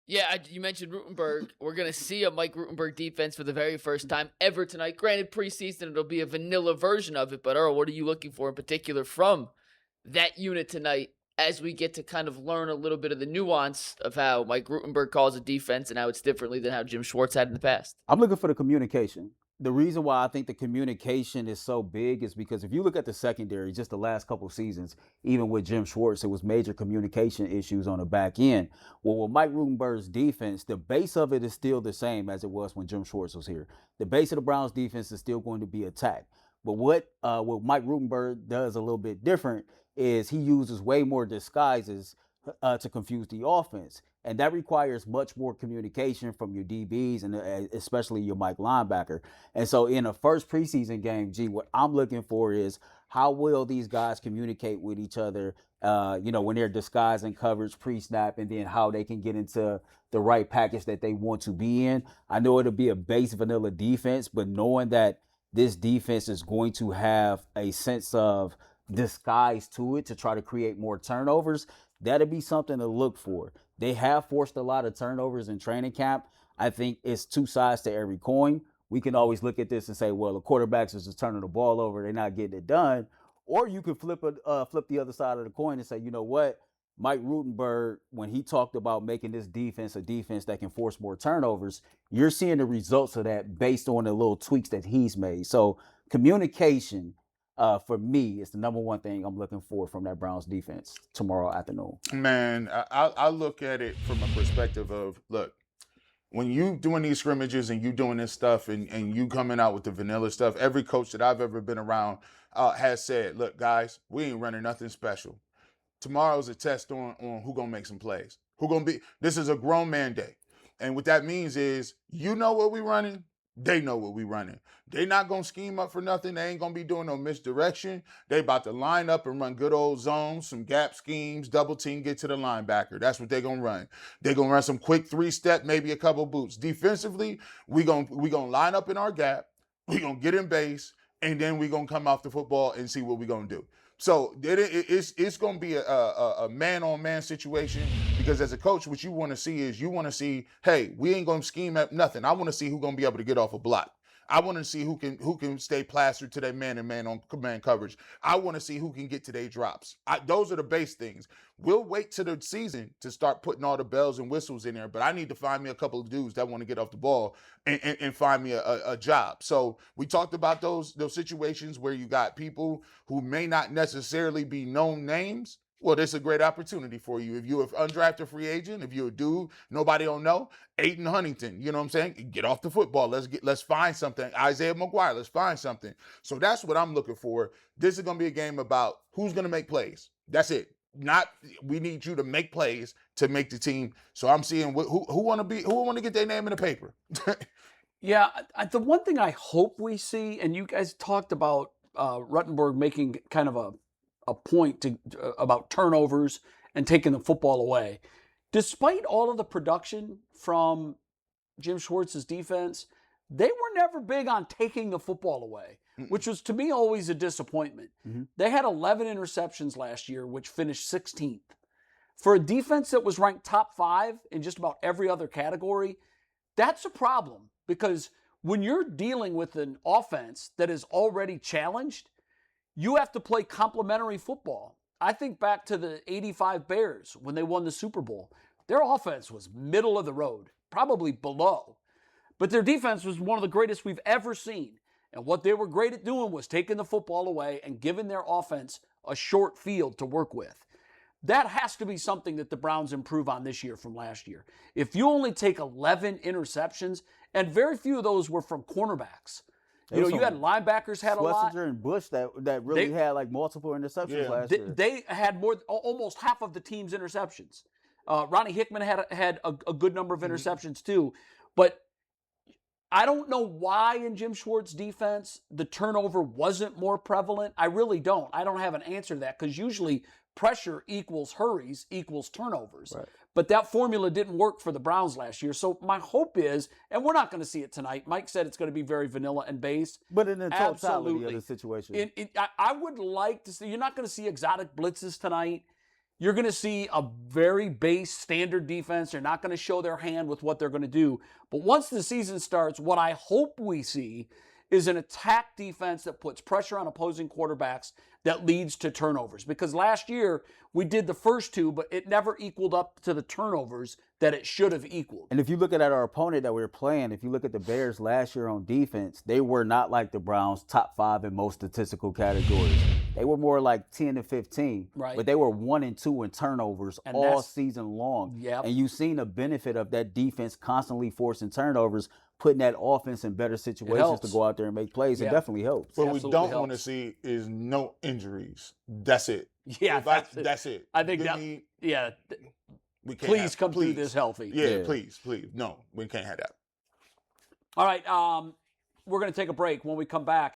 Yeah, you mentioned Rutenberg. We're going to see a Mike Rutenberg defense for the very first time ever tonight. Granted, preseason, it'll be a vanilla version of it. But, Earl, what are you looking for in particular from that unit tonight as we get to kind of learn a little bit of the nuance of how Mike Rutenberg calls a defense and how it's differently than how Jim Schwartz had in the past? I'm looking for the communication. The reason why I think the communication is so big is because if you look at the secondary, just the last couple of seasons, even with Jim Schwartz, it was major communication issues on the back end. Well, with Mike Rutenberg's defense, the base of it is still the same as it was when Jim Schwartz was here. The base of the Browns defense is still going to be attacked. But what Mike Rutenberg does a little bit different is he uses way more disguises to confuse the offense. And that requires much more communication from your DBs and especially your Mike linebacker. And so in a first preseason game, what I'm looking for is how will these guys communicate with each other, when they're disguising coverage pre-snap, and then how they can get into the right package that they want to be in. I know it'll be a base vanilla defense, but knowing that this defense is going to have a sense of disguise to it to try to create more turnovers, that'll be something to look for. They have forced a lot of turnovers in training camp. I think it's two sides to every coin. We can always look at this and say, well, the quarterbacks are just turning the ball over. They're not getting it done. Or you could flip the other side of the coin and say, you know what? Mike Rutenberg, when he talked about making this defense a defense that can force more turnovers, you're seeing the results of that based on the little tweaks that he's made. So communication, for me, is the number one thing I'm looking for from that Browns defense tomorrow afternoon. Man, I look at it from a perspective of, look, when you doing these scrimmages and you doing this stuff and you coming out with the vanilla stuff, every coach that I've ever been around has said, look, guys, we ain't running nothing special. Tomorrow's a test on who gonna make some plays. This is a grown man day. And what that means is, you know what we running, they know what we running. They not going to scheme up for nothing. They ain't going to be doing no misdirection. They about to line up and run good old zones, some gap schemes, double team, get to the linebacker. That's what they going to run. They going to run some quick three-step, maybe a couple boots. Defensively, we going to line up in our gap. We going to get in base, and then we going to come off the football and see what we going to do. So it's going to be a man-on-man situation, because as a coach, what you want to see is hey, we ain't going to scheme at nothing. I want to see who's going to be able to get off a block. I want to see who can stay plastered to their man-and-man on man coverage. I want to see who can get to their drops. Those are the base things. We'll wait till the season to start putting all the bells and whistles in there, but I need to find me a couple of dudes that want to get off the ball and find me a job. So we talked about those situations where you got people who may not necessarily be known names. Well, this is a great opportunity for you. If you're an undrafted free agent, if you're a dude nobody don't know, Aiden Huntington, you know what I'm saying? Get off the football. Let's find something. Isaiah McGuire, let's find something. So that's what I'm looking for. This is going to be a game about who's going to make plays. That's it. Not we need you to make plays to make the team. So I'm seeing who want to get their name in the paper. Yeah, the one thing I hope we see, and you guys talked about Rutenberg making kind of a point about turnovers and taking the football away. Despite all of the production from Jim Schwartz's defense, they were never big on taking the football away, which was to me always a disappointment. Mm-hmm. They had 11 interceptions last year, which finished 16th. For a defense that was ranked top 5 in just about every other category, that's a problem, because when you're dealing with an offense that is already challenged, you have to play complementary football. I think back to the 85 Bears when they won the Super Bowl. Their offense was middle of the road, probably below. But their defense was one of the greatest we've ever seen. And what they were great at doing was taking the football away and giving their offense a short field to work with. That has to be something that the Browns improve on this year from last year. If you only take 11 interceptions, and very few of those were from cornerbacks. You had linebackers had a lot. Schlesinger and Bush that really had like multiple interceptions last year. They had almost half of the team's interceptions. Ronnie Hickman had a good number of interceptions too. But I don't know why in Jim Schwartz's defense the turnover wasn't more prevalent. I really don't. I don't have an answer to that, because usually pressure equals hurries equals turnovers. Right. But that formula didn't work for the Browns last year. So my hope is, and we're not going to see it tonight. Mike said it's going to be very vanilla and base. But in the totality of the situation. I would like to see, you're not going to see exotic blitzes tonight. you're going to see a very base standard defense. They're not going to show their hand with what they're going to do. But once the season starts, what I hope we see is an attack defense that puts pressure on opposing quarterbacks that leads to turnovers. Because last year, we did the first two, but it never equaled up to the turnovers that it should have equaled. And if you look at our opponent that we were playing, if you look at the Bears last year on defense, they were not like the Browns, top 5 in most statistical categories. They were more like 10 to 15, Right. but they were 1 and 2 in turnovers And all that's- season long. Yep. And you've seen the benefit of that defense constantly forcing turnovers, putting that offense in better situations helps. to go out there and make plays. Yeah. It definitely helps. What we Absolutely don't want to helps. see is no injuries. That's it. Yeah, That's it. I think Give that, me- yeah, we can't please have- come through please. this healthy. Yeah, Yeah. please. No, we can't have that. All right, we're going to take a break. When we come back,